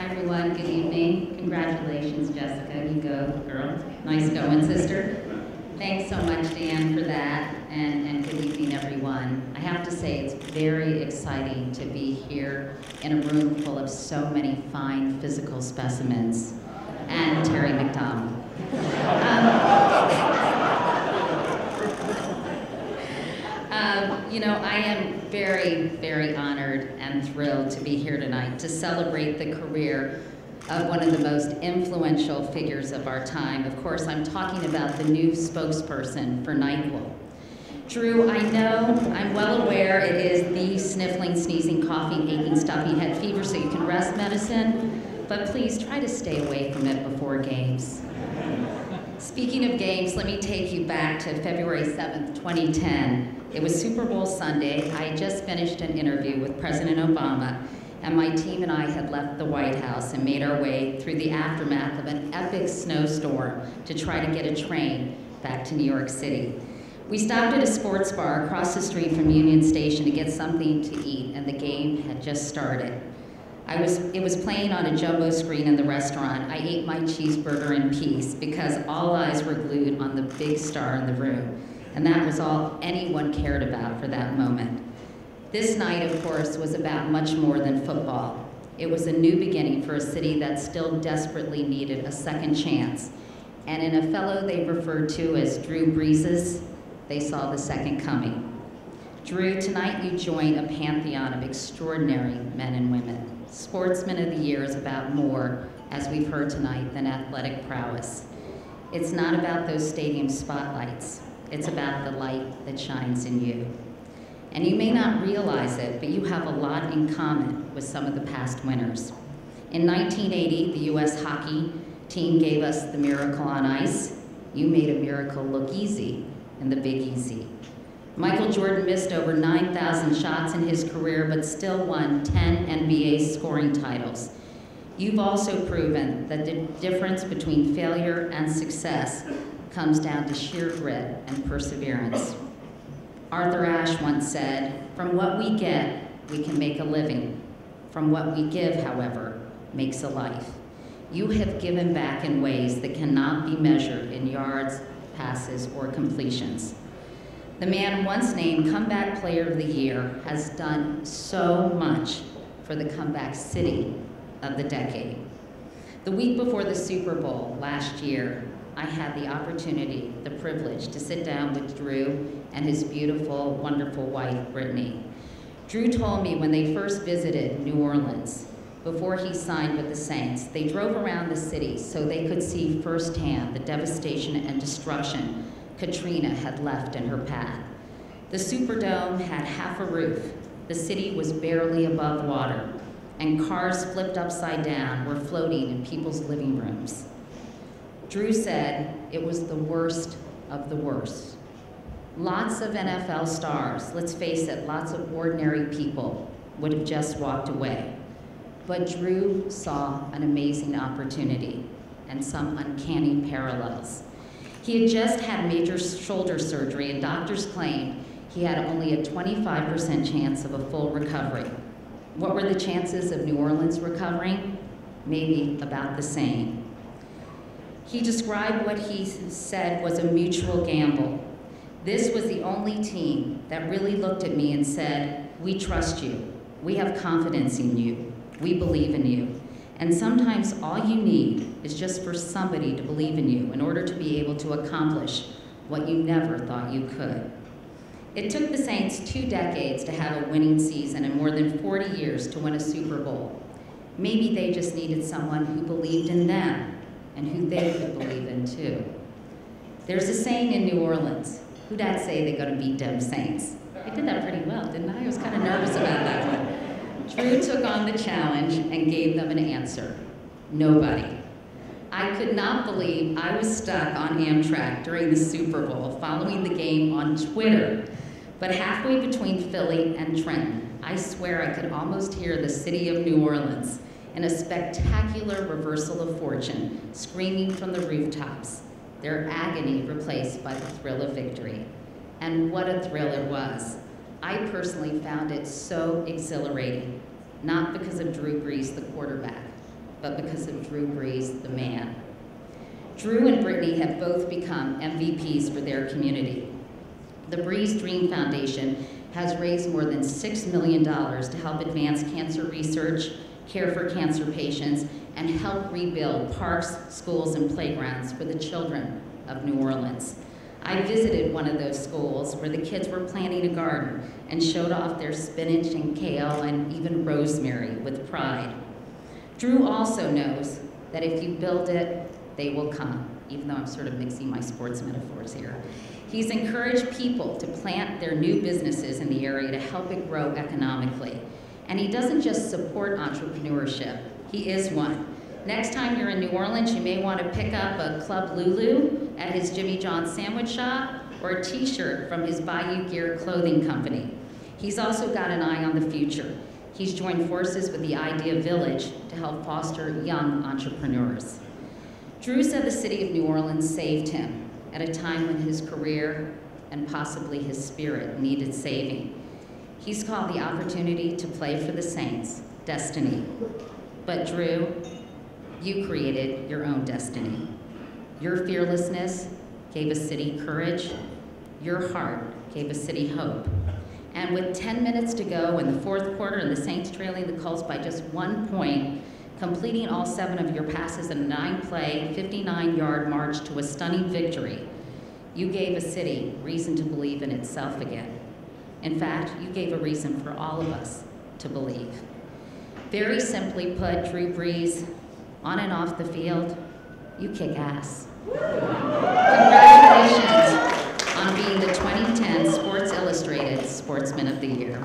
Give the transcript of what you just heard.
Hi everyone, good evening. Congratulations, Jessica. You go, girl. Nice going, sister. Thanks so much, Dan, for that, and good evening, everyone. I have to say, it's very exciting to be here in a room full of so many fine physical specimens, and Terry McDonald. I am very, very honored and thrilled to be here tonight to celebrate the career of one of the most influential figures of our time. Of course, I'm talking about the new spokesperson for NyQuil. Drew, I know, I'm well aware it is the sniffling, sneezing, coughing, aching, stuffy head fever so you can rest medicine, but please try to stay away from it before games. Speaking of games, let me take you back to February 7th, 2010. It was Super Bowl Sunday. I had just finished an interview with President Obama, and my team and I had left the White House and made our way through the aftermath of an epic snowstorm to try to get a train back to New York City. We stopped at a sports bar across the street from Union Station to get something to eat, and the game had just started. It was playing on a jumbo screen in the restaurant. I ate my cheeseburger in peace because all eyes were glued on the big star in the room, and that was all anyone cared about for that moment. This night, of course, was about much more than football. It was a new beginning for a city that still desperately needed a second chance, and in a fellow they referred to as Drew Brees, they saw the second coming. Drew, tonight you join a pantheon of extraordinary men and women. Sportsman of the Year is about more, as we've heard tonight, than athletic prowess. It's not about those stadium spotlights. It's about the light that shines in you. And you may not realize it, but you have a lot in common with some of the past winners. In 1980, the US hockey team gave us the miracle on ice. You made a miracle look easy in the Big Easy. Michael Jordan missed over 9,000 shots in his career, but still won 10 NBA scoring titles. You've also proven that the difference between failure and success comes down to sheer grit and perseverance. Arthur Ashe once said, "From what we get, we can make a living. From what we give, however, makes a life." You have given back in ways that cannot be measured in yards, passes, or completions. The man once named Comeback Player of the Year has done so much for the comeback city of the decade. The week before the Super Bowl last year, I had the opportunity, the privilege, to sit down with Drew and his beautiful, wonderful wife, Brittany. Drew told me when they first visited New Orleans, before he signed with the Saints, they drove around the city so they could see firsthand the devastation and destruction Katrina had left in her path. The Superdome had half a roof. The city was barely above water, and cars flipped upside down were floating in people's living rooms. Drew said it was the worst of the worst. Lots of NFL stars, let's face it, lots of ordinary people would have just walked away. But Drew saw an amazing opportunity and some uncanny parallels. He had just had major shoulder surgery, and doctors claimed he had only a 25% chance of a full recovery. What were the chances of New Orleans recovering? Maybe about the same. He described what he said was a mutual gamble. This was the only team that really looked at me and said, "We trust you. We have confidence in you. We believe in you." And sometimes all you need is just for somebody to believe in you in order to be able to accomplish what you never thought you could. It took the Saints 2 decades to have a winning season and more than 40 years to win a Super Bowl. Maybe they just needed someone who believed in them and who they could believe in too. There's a saying in New Orleans, who'd that say they're gonna beat them Saints? I did that pretty well, didn't I? I was kind of nervous about that one. Drew took on the challenge and gave them an answer. Nobody. I could not believe I was stuck on Amtrak during the Super Bowl, following the game on Twitter. But halfway between Philly and Trenton, I swear I could almost hear the city of New Orleans in a spectacular reversal of fortune, screaming from the rooftops, their agony replaced by the thrill of victory. And what a thrill it was. I personally found it so exhilarating, not because of Drew Brees, the quarterback, but because of Drew Brees, the man. Drew and Brittany have both become MVPs for their community. The Brees Dream Foundation has raised more than $6 million to help advance cancer research, care for cancer patients, and help rebuild parks, schools, and playgrounds for the children of New Orleans. I visited one of those schools where the kids were planting a garden and showed off their spinach and kale and even rosemary with pride. Drew also knows that if you build it, they will come, even though I'm sort of mixing my sports metaphors here. He's encouraged people to plant their new businesses in the area to help it grow economically. And he doesn't just support entrepreneurship, he is one. Next time you're in New Orleans, you may want to pick up a Club Lulu at his Jimmy John's sandwich shop or a t-shirt from his Bayou Gear clothing company. He's also got an eye on the future. He's joined forces with the Idea Village to help foster young entrepreneurs. Drew said the city of New Orleans saved him at a time when his career and possibly his spirit needed saving. He's called the opportunity to play for the Saints destiny. But Drew, you created your own destiny. Your fearlessness gave a city courage. Your heart gave a city hope. And with 10 minutes to go in the fourth quarter and the Saints trailing the Colts by just 1 point, completing all 7 of your passes in a 9-play, 59-yard march to a stunning victory, you gave a city reason to believe in itself again. In fact, you gave a reason for all of us to believe. Very simply put, Drew Brees, on and off the field, you kick ass. Congratulations on being the 2010 Sports Illustrated Sportsman of the Year.